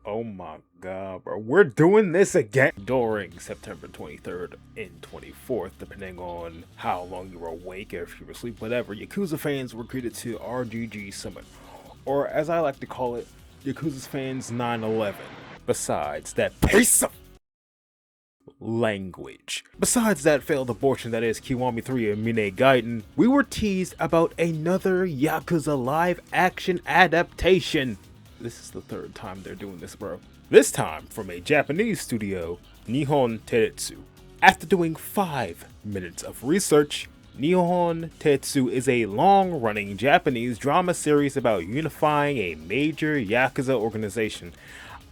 Oh my god, bro. We're doing this again during September 23rd and 24th, depending on how long you were awake, if you were asleep, whatever. Yakuza fans were greeted to RGG Summit, or as I like to call it, Yakuza fans 9/11. Besides that piece of language. Besides that failed abortion that is Kiwami 3 and Mine Gaiden, we were teased about another Yakuza live action adaptation. This is the third time they're doing this, bro. This time from a Japanese studio, Nihon Touitsu. After doing 5 minutes of research, Nihon Touitsu is a long-running Japanese drama series about unifying a major Yakuza organization.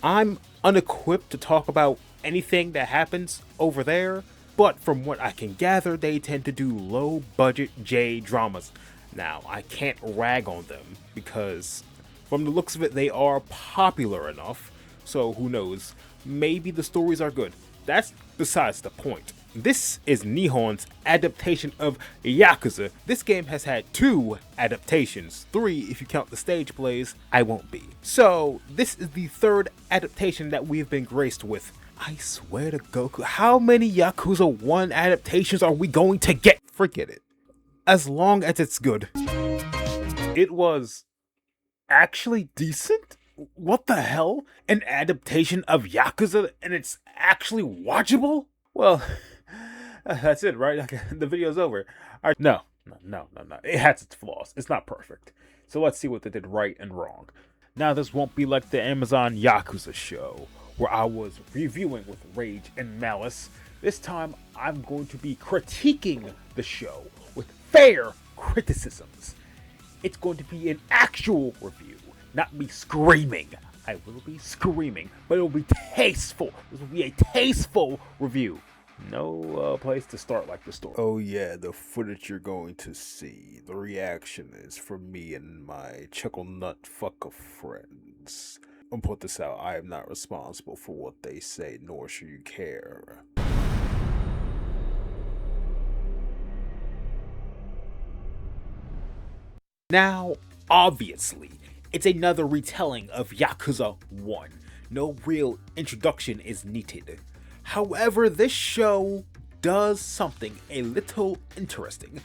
I'm unequipped to talk about anything that happens over there, but from what I can gather, they tend to do low-budget J-dramas. Now, I can't rag on them, because from the looks of it, they are popular enough, so who knows, maybe the stories are good. That's besides the point. This is Nihon's adaptation of Yakuza. This game has had 2 adaptations, 3 if you count the stage plays. I won't be. So, this is the 3rd adaptation that we've been graced with. I swear to Goku, how many Yakuza 1 adaptations are we going to get? Forget it. As long as it's good. It was actually decent? What the hell? An adaptation of Yakuza and it's actually watchable? Well, that's it, right? Okay, the video's over. Right. No. It has its flaws. It's not perfect. So let's see what they did right and wrong. Now this won't be like the Amazon Yakuza show, where I was reviewing with rage and malice. This time, I'm going to be critiquing the show with fair criticisms. It's going to be an actual review, not me screaming. I will be screaming, but it will be tasteful. This will be a tasteful review. No place to start like the story. Oh yeah, the footage you're going to see, the reaction is from me and my chuckle nut fucker friends. I'll put this out, I am not responsible for what they say, nor should you care. Now, obviously, it's another retelling of Yakuza 1. No real introduction is needed. However, this show does something a little interesting.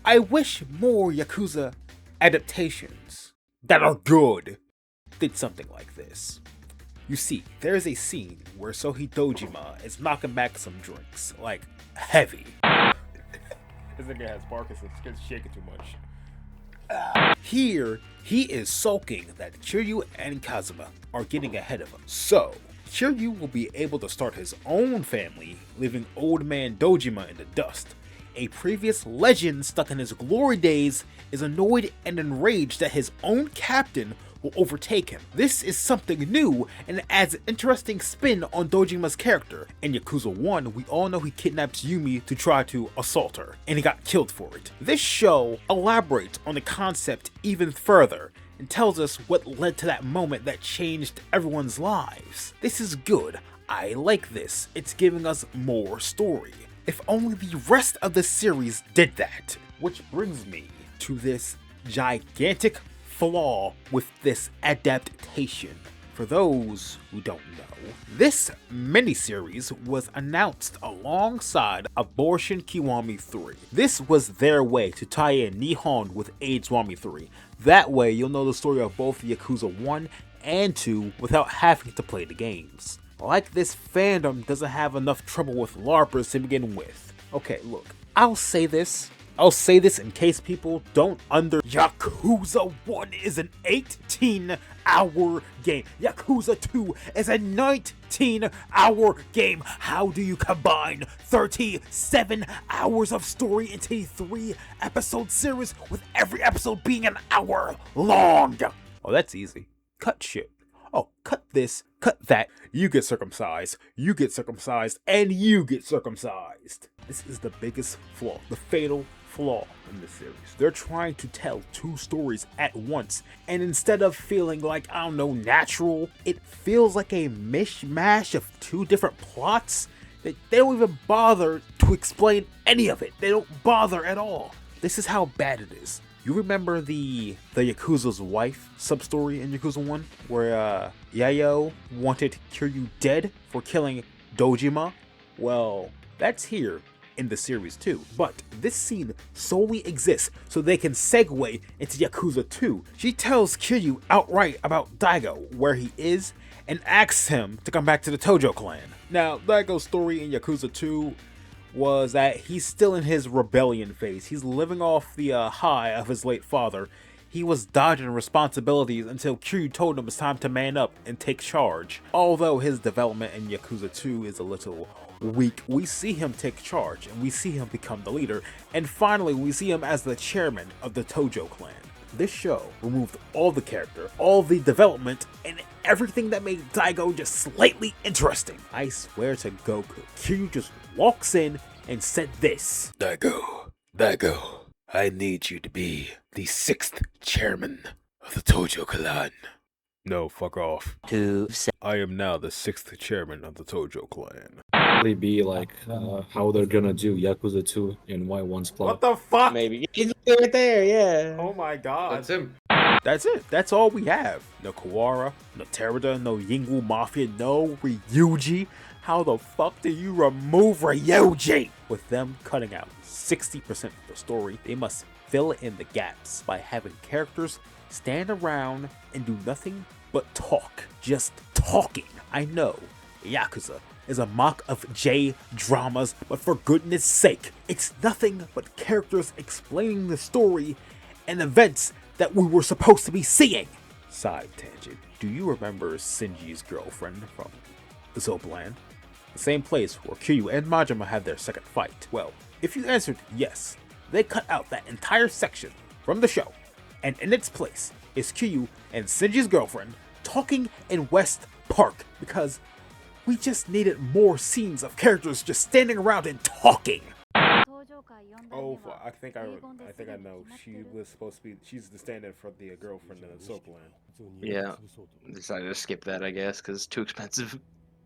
I wish more Yakuza adaptations that are good did something like this. You see, there's a scene where Sohi Dojima is knocking back some drinks, like heavy. This nigga has Parkinson's, it's shaking too much. Here, he is sulking that Kiryu and Kazuma are getting ahead of him. So, Kiryu will be able to start his own family, leaving old man Dojima in the dust. A previous legend stuck in his glory days is annoyed and enraged that his own captain will overtake him. This is something new and adds an interesting spin on Dojima's character. In Yakuza 1, we all know he kidnaps Yumi to try to assault her, and he got killed for it. This show elaborates on the concept even further and tells us what led to that moment that changed everyone's lives. This is good. I like this. It's giving us more story. If only the rest of the series did that. Which brings me to this gigantic flaw with this adaptation. For those who don't know, this miniseries was announced alongside Abortion Kiwami 3. This was their way to tie in Nihon with AIDS Wami 3. That way you'll know the story of both Yakuza 1 and 2 without having to play the games. Like this fandom doesn't have enough trouble with LARPers to begin with. Okay, look, I'll say this in case people don't Yakuza 1 is an 18-hour game. Yakuza 2 is a 19-hour game. How do you combine 37 hours of story into a 3-episode series with every episode being an hour long? Oh, that's easy. Cut shit. Oh, cut this, cut that. You get circumcised, and you get circumcised. This is the biggest flaw, the fatal flaw in this series. They're trying to tell 2 stories at once, and instead of feeling like, I don't know, natural, it feels like a mishmash of 2 different plots that they don't even bother to explain any of it. They don't bother at all. This is how bad it is. You remember the Yakuza's wife sub-story in Yakuza 1? Where Yayo wanted Kiryu dead for killing Dojima? Well, that's here in the series too. But this scene solely exists so they can segue into Yakuza 2. She tells Kiryu outright about Daigo, where he is, and asks him to come back to the Tojo clan. Now, Daigo's story in Yakuza 2 was that he's still in his rebellion phase. He's living off the high of his late father. He was dodging responsibilities until Kiryu told him it's time to man up and take charge. Although his development in Yakuza 2 is a little weak, we see him take charge and we see him become the leader, and finally we see him as the chairman of the Tojo clan. This show removed all the character, all the development, and everything that made Daigo just slightly interesting. I swear to Goku, Kiryu just walks in and said this. Daigo, I need you to be the 6th chairman of the Tojo clan. No, fuck off. I am now the 6th chairman of the Tojo clan. Be like how they're gonna do Yakuza 2 in Y1's plot. What the fuck? Maybe. He's right there, yeah. Oh my god. That's him. That's it. That's all we have. No Kawara, no Terada, no Yingwu Mafia, no Ryuji. How the fuck do you remove Ryuji? With them cutting out 60% of the story, they must fill in the gaps by having characters stand around and do nothing but talk. Just talking. I know, Yakuza is a mock of J-dramas, but for goodness sake, it's nothing but characters explaining the story and events that we were supposed to be seeing. Side tangent. Do you remember Shinji's girlfriend from the Zobaland? The same place where Kiryu and Majima had their second fight. Well, if you answered yes, they cut out that entire section from the show, and in its place is Kiryu and Shinji's girlfriend talking in West Park because we just needed more scenes of characters just standing around and talking. Oh, I think I know. She was supposed to be. She's the stand-in for the girlfriend in the Soapland. Yeah. Decided to skip that, I guess, because it's too expensive.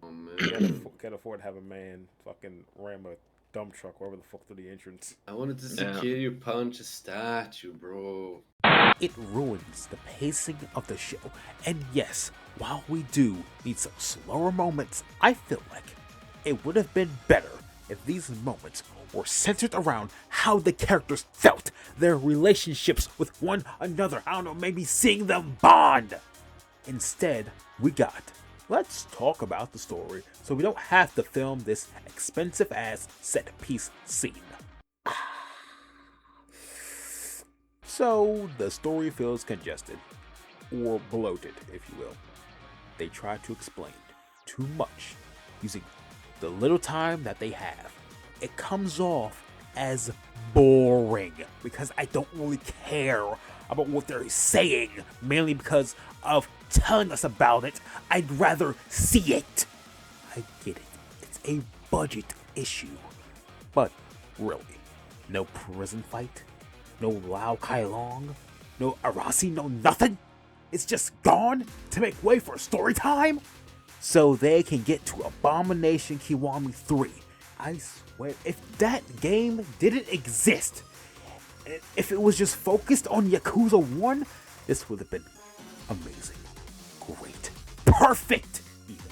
Oh, man. Can't afford to have a man fucking ram a dump truck wherever the fuck through the entrance. I wanted to see Kiryu punch a statue, bro. It ruins the pacing of the show, and yes, while we do need some slower moments, I feel like it would have been better if these moments were centered around how the characters felt, their relationships with one another. I don't know, maybe seeing them bond. Instead, we got, let's talk about the story so we don't have to film this expensive ass set piece scene. So the story feels congested, or bloated, if you will. They try to explain too much using the little time that they have. It comes off as boring because I don't really care about what they're saying, mainly because of telling us about it. I'd rather see it. I get it. It's a budget issue. But really, no prison fight? No Lao Kai Long? No Arasi? No nothing? It's just gone to make way for story time? So they can get to Abomination Kiwami 3. I swear, if that game didn't exist, if it was just focused on Yakuza 1, this would have been amazing, great, perfect even.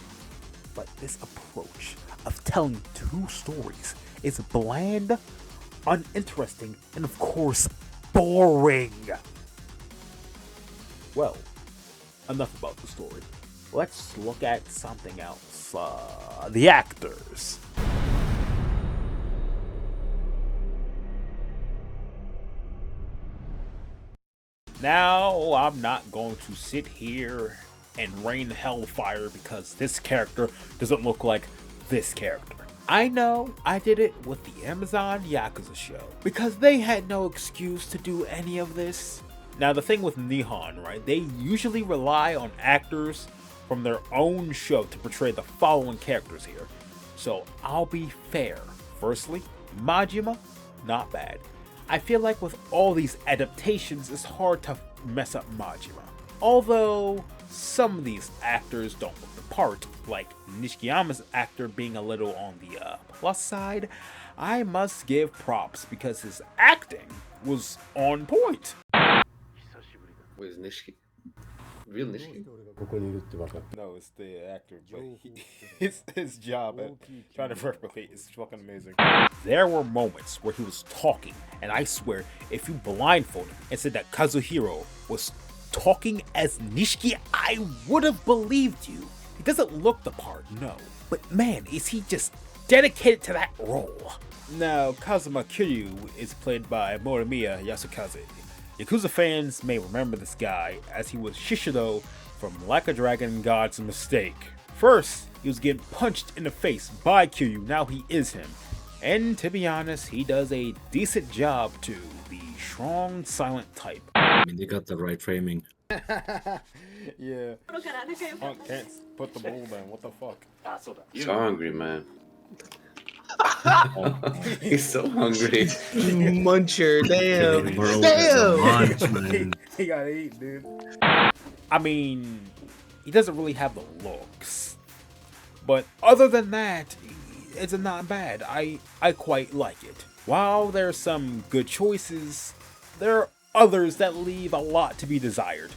But this approach of telling two stories is bland, uninteresting, and of course, boring. Well, enough about the story. Let's look at something else. The actors. Now, I'm not going to sit here and rain hellfire because this character doesn't look like this character. I know I did it with the Amazon Yakuza show because they had no excuse to do any of this. Now, the thing with Nihon, right, they usually rely on actors from their own show to portray the following characters here. So I'll be fair. Firstly, Majima, not bad. I feel like with all these adaptations, it's hard to mess up Majima. Although some of these actors don't look the part, like Nishikiyama's actor being a little on the plus side, I must give props because his acting was on point. Wait, is Nishiki real Nishiki? No, it's the actor, but his job at trying to replicate is fucking amazing. There were moments where he was talking, and I swear, if you blindfolded him and said that Kazuhiro was talking as Nishiki, I would have believed you. He doesn't look the part, no. But man, is he just dedicated to that role. Now, Kazuma Kiryu is played by Morimiya Yasukaze. Yakuza fans may remember this guy as he was Shishido from Like a Dragon God's Mistake. First, he was getting punched in the face by Kiryu, now he is him. And to be honest, he does a decent job too, the strong, silent type. I mean, they got the right framing. Yeah. Punk can't put the bowl down. What the fuck? So hungry, man. He's so hungry. Muncher, damn. Bro, Damn! it's a lunch, man. He gotta eat, dude. I mean, he doesn't really have the looks. But other than that, it's not bad. I quite like it. While there's some good choices, there are others that leave a lot to be desired.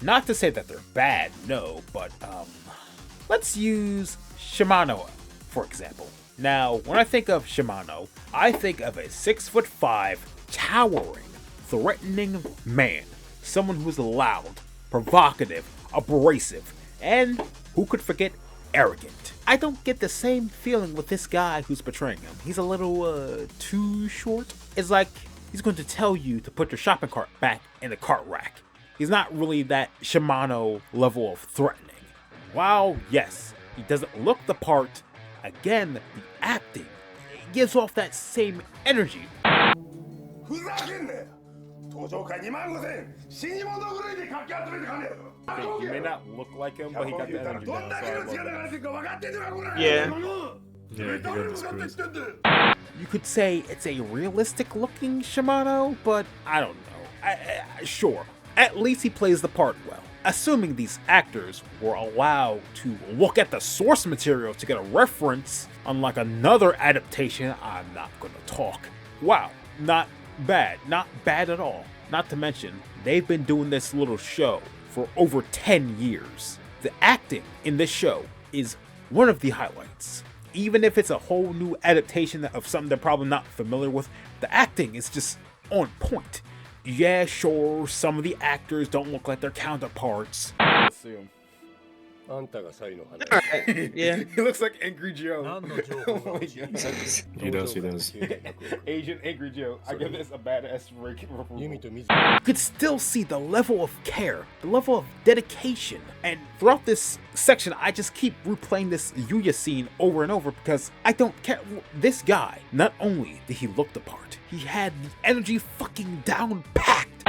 Not to say that they're bad, no, but let's use Shimano, for example. Now, when I think of Shimano, I think of a 6'5", towering, threatening man. Someone who's loud, provocative, abrasive, and who could forget arrogant. I don't get the same feeling with this guy who's portraying him. He's a little too short. It's like he's going to tell you to put your shopping cart back in the cart rack. He's not really that Shimano level of threatening. While, yes, he doesn't look the part, again, the acting gives off that same energy. Okay, he may not look like him, but he got the energy down, so I love it. Yeah. Yeah, he got this crazy. You could say it's a realistic looking Shimano, but I don't know. Sure, at least he plays the part well. Assuming these actors were allowed to look at the source material to get a reference, unlike another adaptation, I'm not gonna talk. Wow, not bad at all. Not to mention, they've been doing this little show for over 10 years. The acting in this show is one of the highlights. Even if it's a whole new adaptation of something they're probably not familiar with, the acting is just on point. Yeah, sure, some of the actors don't look like their counterparts. Let's see him. Yeah. He looks like Angry Joe. Oh my God. He does. Asian Angry Joe. I give this a badass approval. You could still see the level of care, the level of dedication. And throughout this section, I just keep replaying this Yuya scene over and over because I don't care. This guy, not only did he look the part, he had the energy fucking down packed.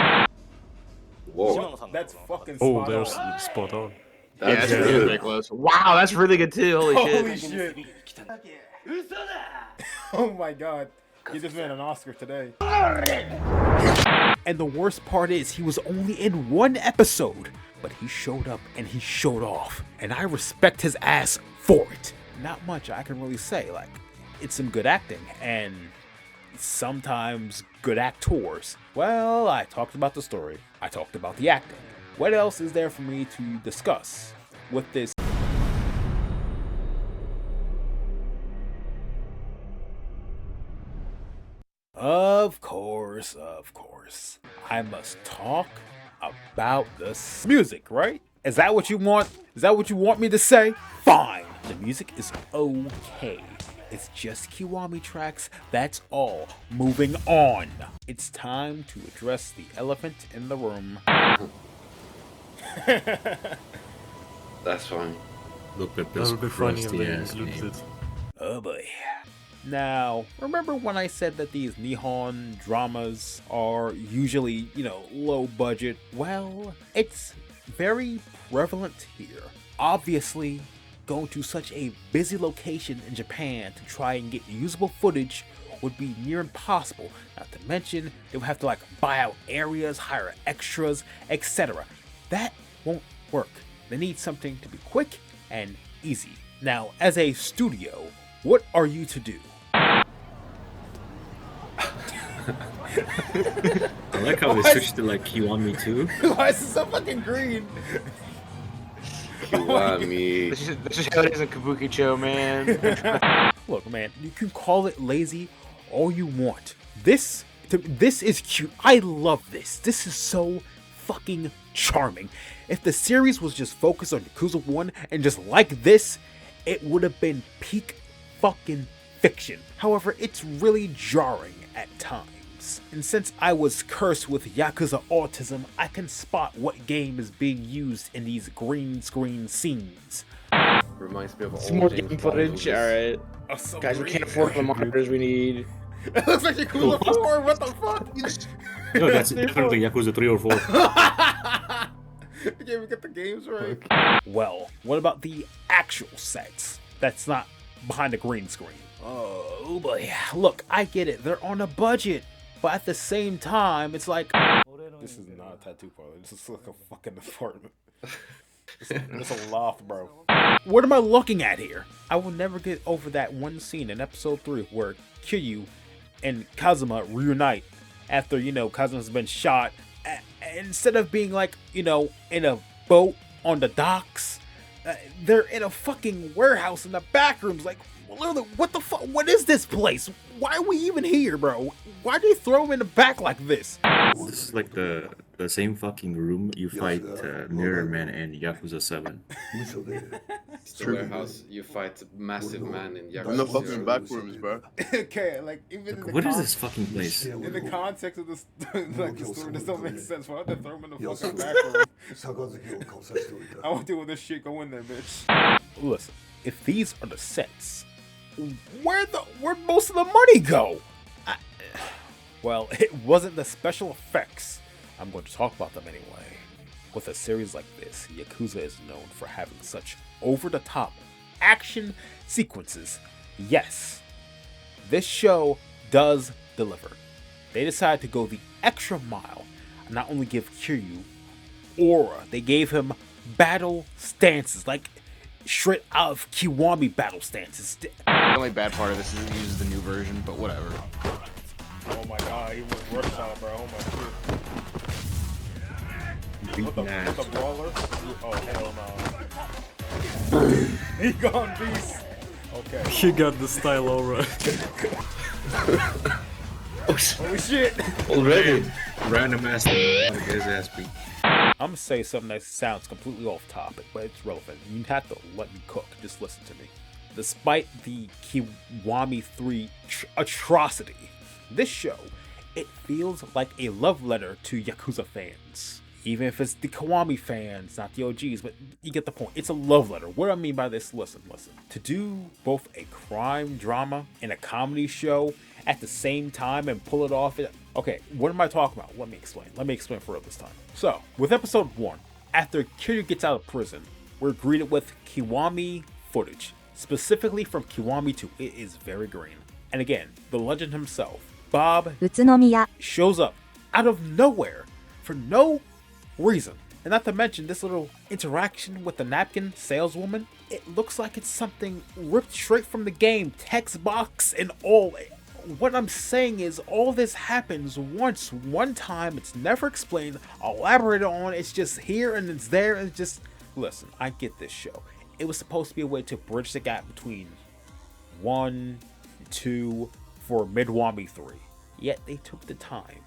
Whoa. That's fucking Oh, spot there's on. spot on. Yeah, that's That's really good. close. Wow, that's really good too. Holy Holy shit. shit. Oh my God. He just made an Oscar today. And the worst part is, he was only in one episode, but he showed up and he showed off. And I respect his ass for it. Not much I can really say. Like, it's some good acting and sometimes good actors. Well, I talked about the story. I talked about the acting. What else is there for me to discuss with this? Of course. I must talk about the music, right? Is that what you want? Is that what you want me to say? Fine. The music is okay. It's just Kiwami tracks, that's all. Moving on. It's time to address the elephant in the room. That's fine. Look at That this would be funny if crusty they ass included name. it. Oh boy. Now, remember when I said that these Nihon dramas are usually, low budget? Well, it's very prevalent here. Obviously, going to such a busy location in Japan to try and get usable footage would be near impossible. Not to mention, they would have to buy out areas, hire extras, etc. That won't work. They need something to be quick and easy. Now, as a studio, what are you to do? I like how they What? switched to like Kiwami too. Why is it so fucking green? Kiwami. This is how it is in Kabukicho, man. Look, man, you can call it lazy all you want. This is cute. I love this. This is so fucking charming. If the series was just focused on Yakuza 1 and just like this, it would have been peak fucking fiction. However, it's really jarring at times. And since I was cursed with Yakuza autism, I can spot what game is being used in these green screen scenes. Reminds me of Some old more James game Bond footage. movies. Alright. Oh, so Guys, we green. can't afford the monitors we need. It looks like Yakuza 4. What the fuck? No, that's definitely Yakuza 3 or 4. I can't even get the games right. Well, what about the actual sets? That's not behind the green screen. Oh boy. Look, I get it. They're on a budget. But at the same time, it's like... This is not a tattoo parlor. This is like a fucking apartment. It's a loft, bro. What am I looking at here? I will never get over that one scene in episode 3 where Kiryu and Kazuma reunite after, you know, Kazuma's been shot. Instead of being like, you know, in a boat on the docks, they're in a fucking warehouse in the back rooms. Like, literally, what the fuck? What is this place? Why are we even here, bro? Why do you throw him in the back like this? This is like the same fucking room you fight Mirror Man and Yakuza 7. It's the warehouse. You fight massive man in Yakuza. No fucking 0. back rooms, bro. Okay, like even in the What is this fucking place? in the context of this, like the story, this don't make sense. Why would they throw him in the fucking back room? I won't deal with this shit. Go in there, bitch. Listen, if these are the sets, where'd most of the money go? Well, it wasn't the special effects. I'm going to talk about them anyway. With a series like this, Yakuza is known for having such over-the-top action sequences. Yes, this show does deliver. They decided to go the extra mile and not only give Kiryu aura, they gave him battle stances, like straight out of Kiwami battle stances. The only bad part of this is it uses the new version, but whatever. Oh my god, he was worse on it, bro. Oh my shit. What the brawler? Oh hell no. He gone beast. Okay. She got the style aura. Holy shit. Already. Random ass get his ass beat. I'm gonna say something that sounds completely off topic, but it's relevant. You have to let me cook. Just listen to me. Despite the Kiwami 3 atrocity, this show, it feels like a love letter to Yakuza fans. Even if it's the Kiwami fans, not the OGs, but you get the point. It's a love letter. What do I mean by this? Listen. To do both a crime drama and a comedy show at the same time and pull it off. Okay, what am I talking about? Let me explain for real this time. So, with episode 1, after Kiryu gets out of prison, we're greeted with Kiwami footage, specifically from Kiwami 2. It is very green. And again, the legend himself, Bob, 宇都宮 shows up out of nowhere for no reason. And not to mention this little interaction with the napkin saleswoman. It looks like it's something ripped straight from the game, text box and all. What I'm saying is all this happens once, one time. It's never explained, elaborated on. It's just here and it's there. And it's just, listen, I get this show. It was supposed to be a way to bridge the gap between 1, 2, for Midwami 3. Yet they took the time.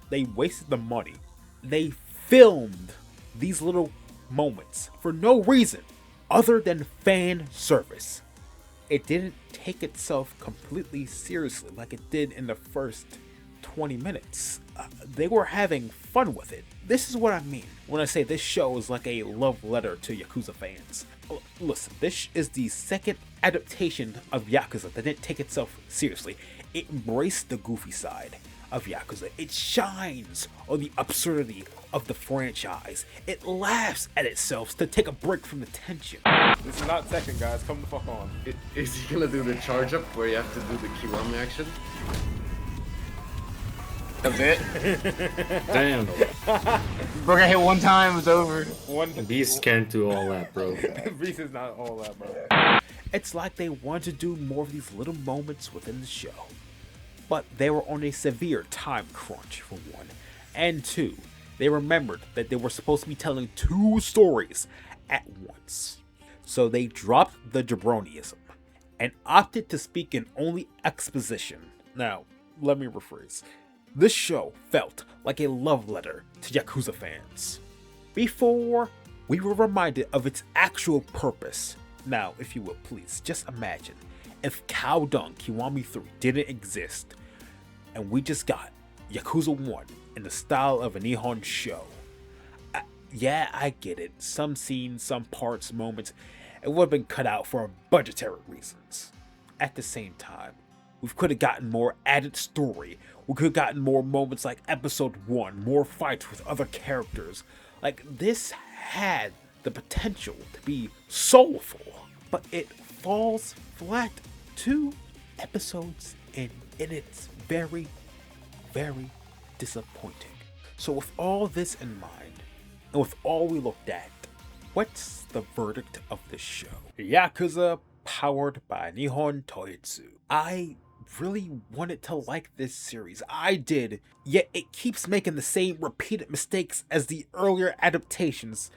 They wasted the money. They filmed these little moments for no reason other than fan service. It didn't take itself completely seriously like it did in the first 20 minutes. They were having fun with it. This is what I mean when I say this show is like a love letter to Yakuza fans. Listen, this is the second adaptation of Yakuza that didn't take itself seriously. It embraced the goofy side of Yakuza. It shines on the absurdity of the franchise. It laughs at itself to take a break from the tension. This is not Tekken, guys. Come the fuck on. Is he gonna do the charge up where you have to do the Kiwami action? That's it. Damn. Bro got hit one time, it's over. Beast can't do all that, bro. Beast is not all that, bro. It's like they wanted to do more of these little moments within the show. but they were on a severe time crunch for one, and two, they remembered that they were supposed to be telling 2 stories at once. So they dropped the jabroniism and opted to speak in only exposition. Now, let me rephrase. This show felt like a love letter to Yakuza fans. Before we were reminded of its actual purpose. Now, if you will, please, just imagine if Cow Dung Kiwami 3 didn't exist and we just got Yakuza 1 in the style of a Nihon show. Yeah, I get it. Some scenes, some parts, moments, it would have been cut out for budgetary reasons. At the same time, we could have gotten more added story. We could have gotten more moments like episode 1, more fights with other characters. Like, this had the potential to be soulful, but it falls flat 2 episodes in, and it's very, very disappointing. So with all this in mind, and with all we looked at, what's the verdict of this show? Yakuza, powered by Nihon Touitsu. I really wanted to like this series. I did, yet it keeps making the same repeated mistakes as the earlier adaptations,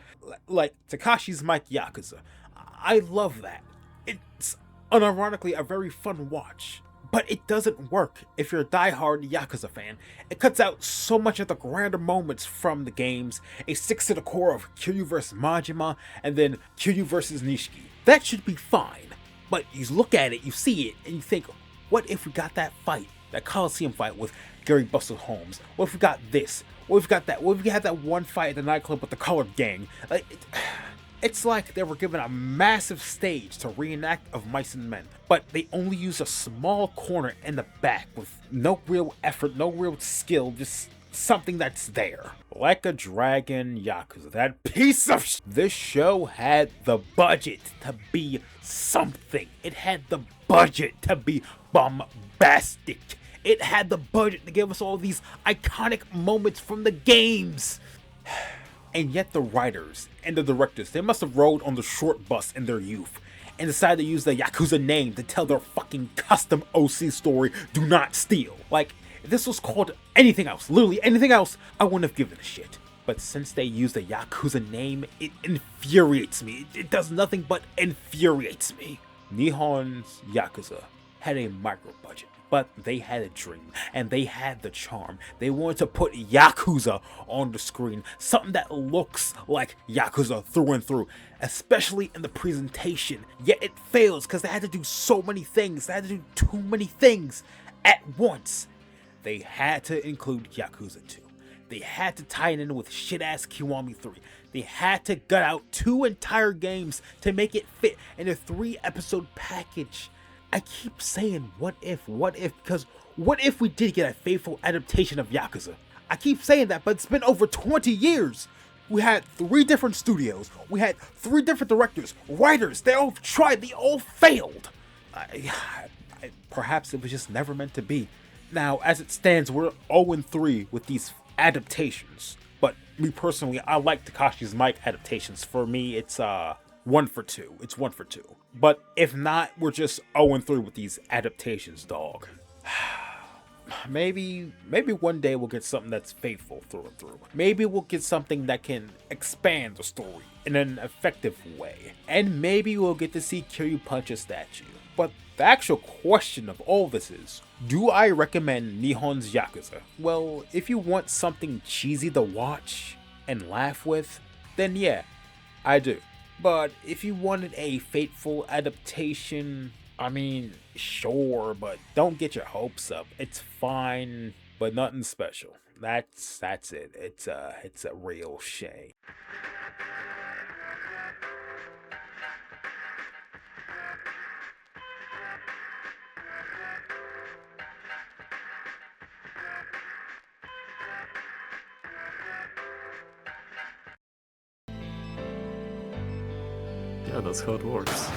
like Takashi's Mike Yakuza. I love that. It's unironically a very fun watch. But it doesn't work if you're a diehard Yakuza fan. It cuts out so much of the grander moments from the games, a 6 to the core of Kiryu vs Majima, and then Kiryu vs Nishiki. That should be fine, but you look at it, you see it, and you think, what if we got that fight, that Coliseum fight with Gary Buster Holmes? What if we got this? What if we got that? What if we had that one fight at the nightclub with the Colored Gang? It's like they were given a massive stage to reenact of Mice and Men, but they only use a small corner in the back with no real effort, no real skill, just something that's there. Like a Dragon Yakuza, that piece of This show had the budget to be something. It had the budget to be bombastic. It had the budget to give us all these iconic moments from the games. And yet the writers and the directors, they must have rode on the short bus in their youth and decided to use the Yakuza name to tell their fucking custom OC story, Do Not Steal. Like, if this was called anything else, literally anything else, I wouldn't have given a shit. But since they use the Yakuza name, it infuriates me. It does nothing but infuriates me. Nihon's Yakuza had a micro budget, but they had a dream, and they had the charm. They wanted to put Yakuza on the screen, something that looks like Yakuza through and through, especially in the presentation. Yet it fails because they had to do so many things. They had to do too many things at once. They had to include Yakuza 2. They had to tie it in with shit-ass Kiwami 3. They had to gut out 2 entire games to make it fit in a 3-episode package. I keep saying what if, because what if we did get a faithful adaptation of Yakuza? I keep saying that, but it's been over 20 years. We had 3 different studios. We had 3 different directors, writers. They all tried, they all failed. Perhaps it was just never meant to be. Now, as it stands, we're 0-3 with these adaptations. But me personally, I like Takashi's Mike adaptations. For me, it's 1 for 2. It's 1 for 2. But if not, we're just 0-3 with these adaptations, dog. Maybe one day we'll get something that's faithful through and through. Maybe we'll get something that can expand the story in an effective way. And maybe we'll get to see Kiryu punch a statue. But the actual question of all this is, do I recommend Nihon's Yakuza? Well, if you want something cheesy to watch and laugh with, then yeah, I do. But if you wanted a faithful adaptation, I mean, sure, but don't get your hopes up. It's fine, but nothing special. That's it. It's a real shame. Yeah, that's how it works.